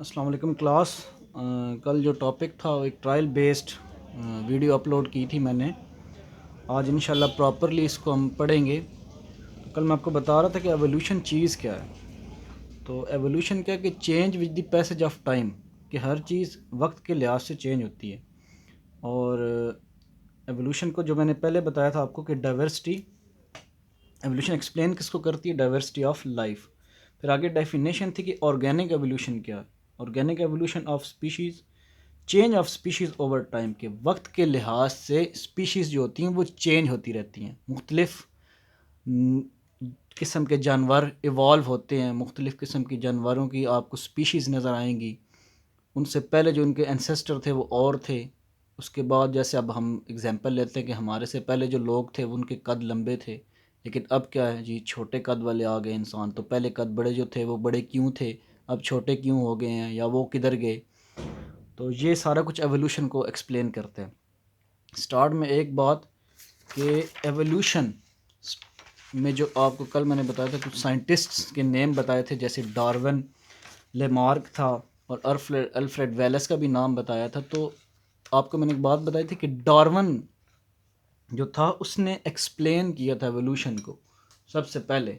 अस्सलाम वालेकुम क्लास। कल जो टॉपिक था वो एक ट्रायल बेस्ड वीडियो अपलोड की थी मैंने। आज इंशाल्लाह प्रॉपरली इसको हम पढ़ेंगे। तो कल मैं आपको बता रहा था कि एवोल्यूशन चीज़ क्या है। तो एवोल्यूशन क्या है कि change with the passage of time, कि हर चीज़ वक्त के लिहाज से चेंज होती है। और एवोल्यूशन को जो मैंने पहले बताया था आपको कि डाइवर्सिटी, एवोल्यूशन एक्सप्लेन किसको करती है, डाइवर्सिटी ऑफ लाइफ। फिर आगे डेफिनेशन थी कि ऑर्गेनिक एवोल्यूशन क्या है। Organic evolution of species, change of species over time, के वक्त के लिहाज से स्पीशीज़ जो होती हैं वो चेंज होती रहती हैं। मुख्तलिफ़ किस्म के जानवर इवॉल्व होते हैं, मुख्तलिफ़ किस्म की जानवरों की आपको स्पीशीज़ नज़र आएंगी। उनसे पहले जो उनके एंसेस्टर थे वो और थे। उसके बाद जैसे अब हम एग्जांपल लेते हैं कि हमारे से पहले जो लोग थे वो उनके कद लंबे थे, लेकिन अब क्या है जी, छोटे कद वाले आ गए इंसान। तो पहले कद बड़े जो थे वो बड़े क्यों थे, अब छोटे क्यों हो गए हैं, या वो किधर गए। तो ये सारा कुछ एवोल्यूशन को एक्सप्लेन करते हैं। स्टार्ट में एक बात कि एवोल्यूशन में जो आपको कल मैंने बताया था कुछ साइंटिस्ट्स के नेम बताए थे, जैसे डार्विन, लेमार्क था, और अल्फ्रेड वेलेस का भी नाम बताया था। तो आपको मैंने एक बात बताई थी कि डार्विन जो था उसने एक्सप्लेन किया था एवोल्यूशन को सबसे पहले।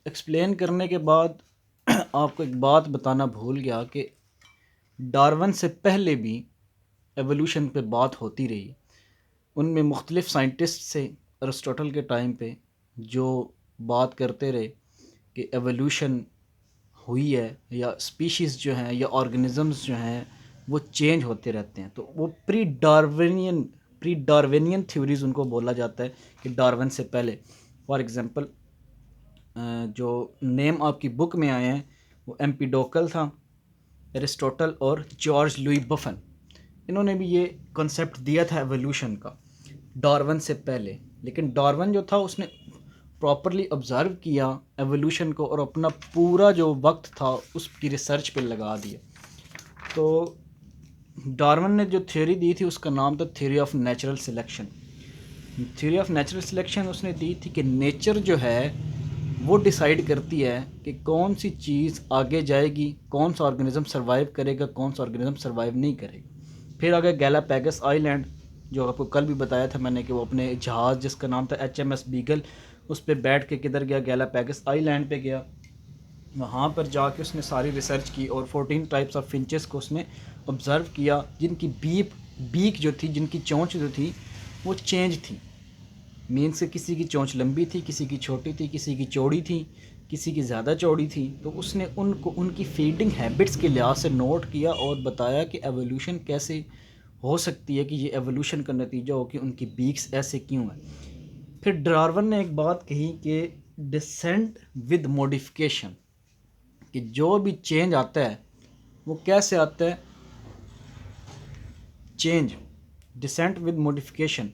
एक्सप्लेन करने के बाद आपको एक बात बताना भूल गया कि डार्विन से पहले भी एवोल्यूशन पे बात होती रही। उनमें मुख्तलिफ़ साइंटिस्ट से अरिस्टोटल के टाइम पे जो बात करते रहे कि एवोल्यूशन हुई है, या स्पीशीज़ जो हैं या ऑर्गेनिज़म्स जो हैं वो चेंज होते रहते हैं। तो वो प्री डार्विनियन थ्योरीज़ उनको बोला जाता है कि डार्विन से पहले। फॉर एग्ज़ाम्पल जो नेम आपकी बुक में आए हैं वो एम्पिडोकल था, एरिस्टोटल और जॉर्ज लुई बफन। इन्होंने भी ये कॉन्सेप्ट दिया था एवोल्यूशन का डार्विन से पहले। लेकिन डार्विन जो था उसने प्रॉपरली ऑब्ज़र्व किया एवोल्यूशन को और अपना पूरा जो वक्त था उसकी रिसर्च पे लगा दिया। तो डार्विन ने जो थ्योरी दी थी उसका नाम था theory of natural selection. Theory of natural selection उसने दी थी कि नेचर जो है वो डिसाइड करती है कि कौन सी चीज़ आगे जाएगी, कौन सा ऑर्गेनिज्म सर्वाइव करेगा, कौन सा ऑर्गेनिज्म सर्वाइव नहीं करेगा। फिर आ गया गैलापैगस आइलैंड, जो आपको कल भी बताया था मैंने कि वो अपने जहाज़ जिसका नाम था HMS बीगल, उस पर बैठ के किधर गया, गैलापैगस आइलैंड पे गया। वहाँ पर जाके उसने सारी रिसर्च की और 14 टाइप्स ऑफ फिंचेस को उसने ऑब्ज़र्व किया, जिनकी बीक जो थी, जिनकी चोंच जो थी वो चेंज थी। मीन्स से किसी की चोंच लंबी थी, किसी की छोटी थी, किसी की चौड़ी थी, किसी की ज़्यादा चौड़ी थी। तो उसने उनको उनकी फीडिंग हैबिट्स के लिहाज से नोट किया और बताया कि एवोल्यूशन कैसे हो सकती है, कि ये एवोल्यूशन का नतीजा हो कि उनकी बीक्स ऐसे क्यों है। फिर डार्विन ने एक बात कही कि डिसेंट विद मॉडिफिकेशन, कि जो भी चेंज आता है वो कैसे आता है, चेंज डिसेंट विद मॉडिफिकेशन,